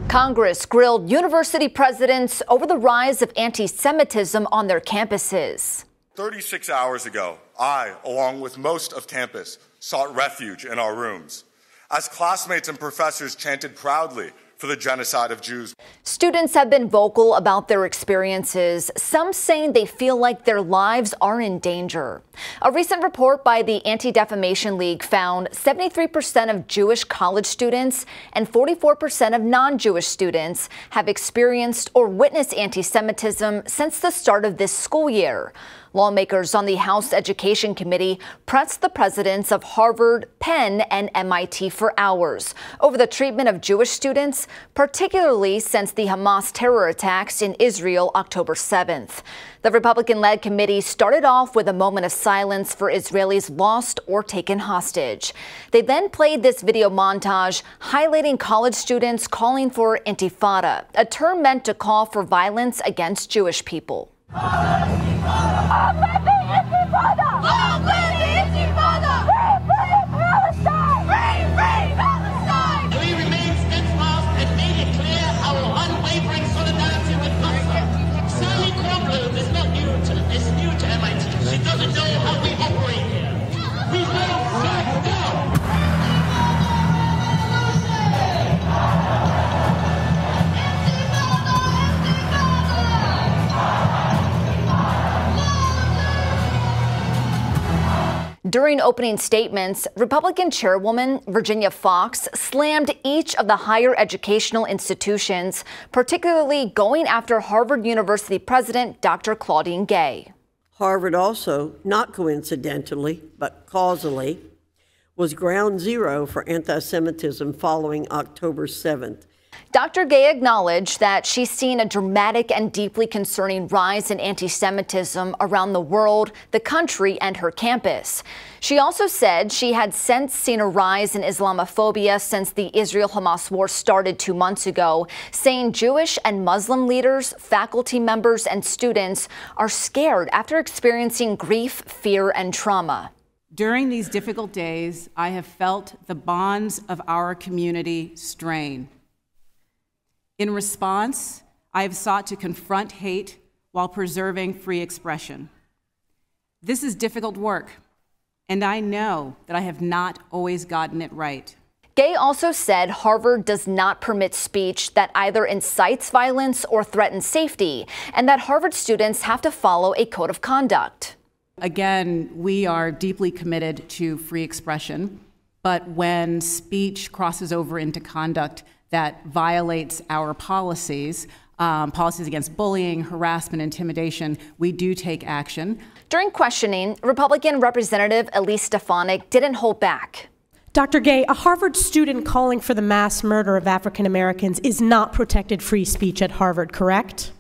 Congress grilled university presidents over the rise of anti-Semitism on their campuses. 36 hours ago, I, along with most of campus, sought refuge in our rooms, as classmates and professors chanted proudly for the genocide of Jews. Students have been vocal about their experiences, some saying they feel like their lives are in danger. A recent report by the Anti-Defamation League found 73% of Jewish college students and 44% of non-Jewish students have experienced or witnessed anti-Semitism since the start of this school year. Lawmakers on the House Education Committee pressed the presidents of Harvard, Penn, and MIT for hours over the treatment of Jewish students, particularly since the Hamas terror attacks in Israel October 7th. The Republican-led committee started off with a moment of silence for Israelis lost or taken hostage. They then played this video montage highlighting college students calling for intifada, a term meant to call for violence against Jewish people. We remain steadfast and made it clear our unwavering solidarity with Gaza. Sally Cromwell is not new to MIT. She doesn't know how we operate here. We will crack down. During opening statements, Republican Chairwoman Virginia Foxx slammed each of the higher educational institutions, particularly going after Harvard University President Dr. Claudine Gay. Harvard also, not coincidentally, but causally, was ground zero for anti-Semitism following October 7th. Dr. Gay acknowledged that she's seen a dramatic and deeply concerning rise in anti-Semitism around the world, the country, and her campus. She also said she had since seen a rise in Islamophobia since the Israel-Hamas war started 2 months ago, saying Jewish and Muslim leaders, faculty members, and students are scared after experiencing grief, fear, and trauma. During these difficult days, I have felt the bonds of our community strain. In response, I have sought to confront hate while preserving free expression. This is difficult work, and I know that I have not always gotten it right. Gay also said Harvard does not permit speech that either incites violence or threatens safety, and that Harvard students have to follow a code of conduct. Again, we are deeply committed to free expression, but when speech crosses over into conduct that violates our policies, policies against bullying, harassment, intimidation, we do take action. During questioning, Republican Representative Elise Stefanik didn't hold back. Dr. Gay, a Harvard student calling for the mass murder of African Americans is not protected free speech at Harvard, correct?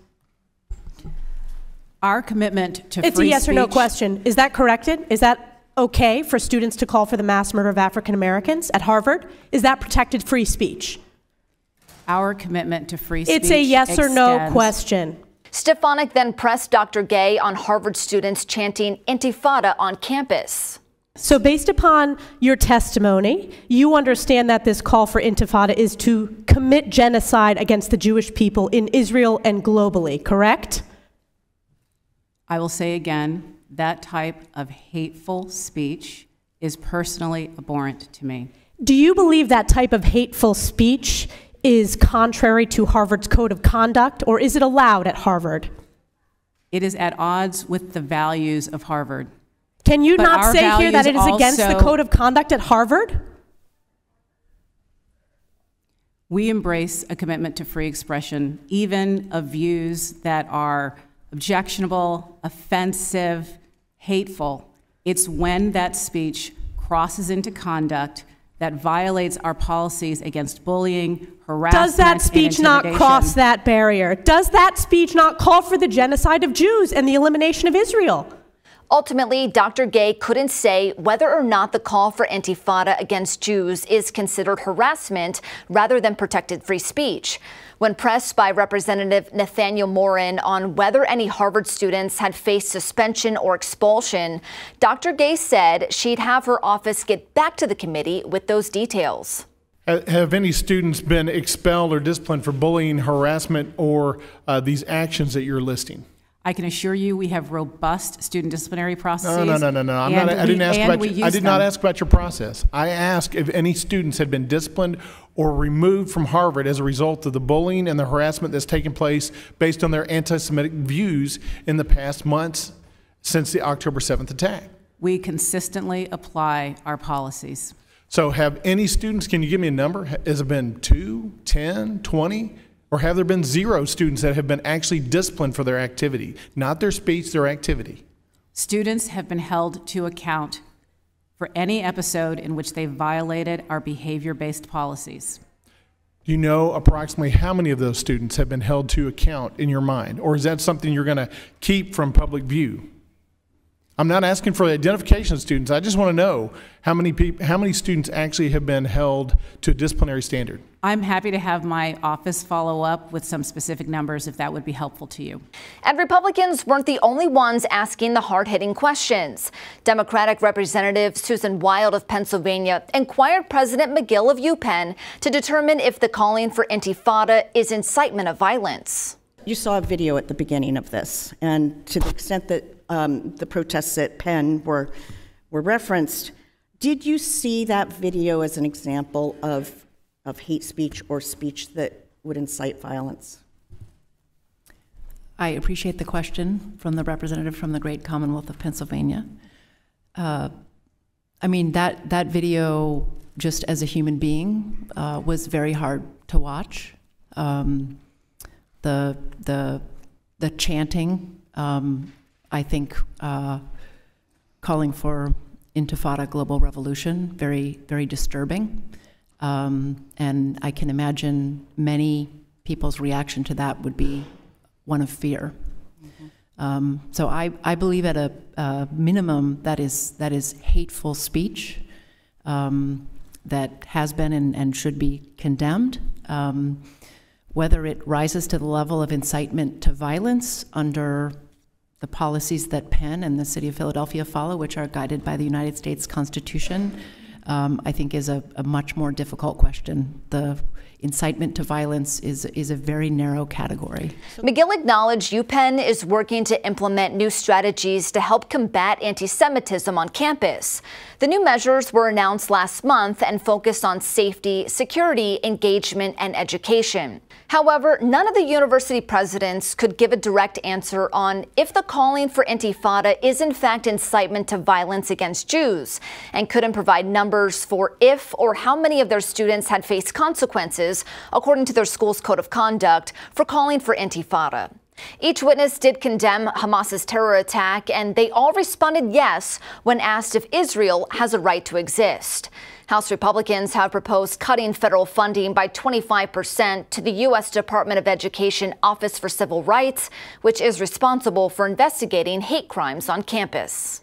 Our commitment to free speech... It's a yes or no question. Is that corrected? Is that okay for students to call for the mass murder of African Americans at Harvard? Is that protected free speech? Our commitment to free speech It's a yes or no question. Stefanik then pressed Dr. Gay on Harvard students chanting intifada on campus. So based upon your testimony, you understand that this call for intifada is to commit genocide against the Jewish people in Israel and globally, correct? I will say again, that type of hateful speech is personally abhorrent to me. Do you believe that type of hateful speech is contrary to Harvard's code of conduct, or is it allowed at Harvard? It is at odds with the values of Harvard. Can you not say here that it is also against the code of conduct at Harvard? We embrace a commitment to free expression, even of views that are objectionable, offensive, hateful. It's when that speech crosses into conduct that violates our policies against bullying, harassment, Does that speech not cross that barrier? Does that speech not call for the genocide of Jews and the elimination of Israel? Ultimately, Dr. Gay couldn't say whether or not the call for intifada against Jews is considered harassment rather than protected free speech. When pressed by Representative Nathaniel Morin on whether any Harvard students had faced suspension or expulsion, Dr. Gay said she'd have her office get back to the committee with those details. Have any students been expelled or disciplined for bullying, harassment, or these actions that you're listing? I can assure you we have robust student disciplinary processes. No. I did not ask about your process. I asked if any students had been disciplined or removed from Harvard as a result of the bullying and the harassment that's taken place based on their anti-Semitic views in the past months since the October 7th attack. We consistently apply our policies. So have any students, can you give me a number? Has it been 2, 10, 20? Or have there been 0 students that have been actually disciplined for their activity? Not their speech, their activity. Students have been held to account for any episode in which they violated our behavior-based policies. Do you know approximately how many of those students have been held to account in your mind? Or is that something you're going to keep from public view? I'm not asking for the identification of students. I just want to know how many students actually have been held to a disciplinary standard. I'm happy to have my office follow up with some specific numbers if that would be helpful to you. And Republicans weren't the only ones asking the hard-hitting questions. Democratic Representative Susan Wild of Pennsylvania inquired President McGill of UPenn to determine if the calling for intifada is incitement of violence. You saw a video at the beginning of this, and to the extent that the protests at Penn were referenced, did you see that video as an example of hate speech or speech that would incite violence? I appreciate the question from the representative from the great Commonwealth of Pennsylvania. I mean, that video, just as a human being, was very hard to watch. The chanting, I think, calling for intifada, global revolution, very, very disturbing. And I can imagine many people's reaction to that would be one of fear. Mm-hmm. So I believe at a minimum that is hateful speech that has been and should be condemned. Whether it rises to the level of incitement to violence under the policies that Penn and the city of Philadelphia follow, which are guided by the United States Constitution, I think is a much more difficult question. The incitement to violence is a very narrow category. McGill acknowledged UPenn is working to implement new strategies to help combat anti-Semitism on campus. The new measures were announced last month and focused on safety, security, engagement, and education. However, none of the university presidents could give a direct answer on if the calling for intifada is in fact incitement to violence against Jews, and couldn't provide numbers for if or how many of their students had faced consequences, according to their school's code of conduct, for calling for intifada. Each witness did condemn Hamas's terror attack, and they all responded yes when asked if Israel has a right to exist. House Republicans have proposed cutting federal funding by 25% to the U.S. Department of Education Office for Civil Rights, which is responsible for investigating hate crimes on campus.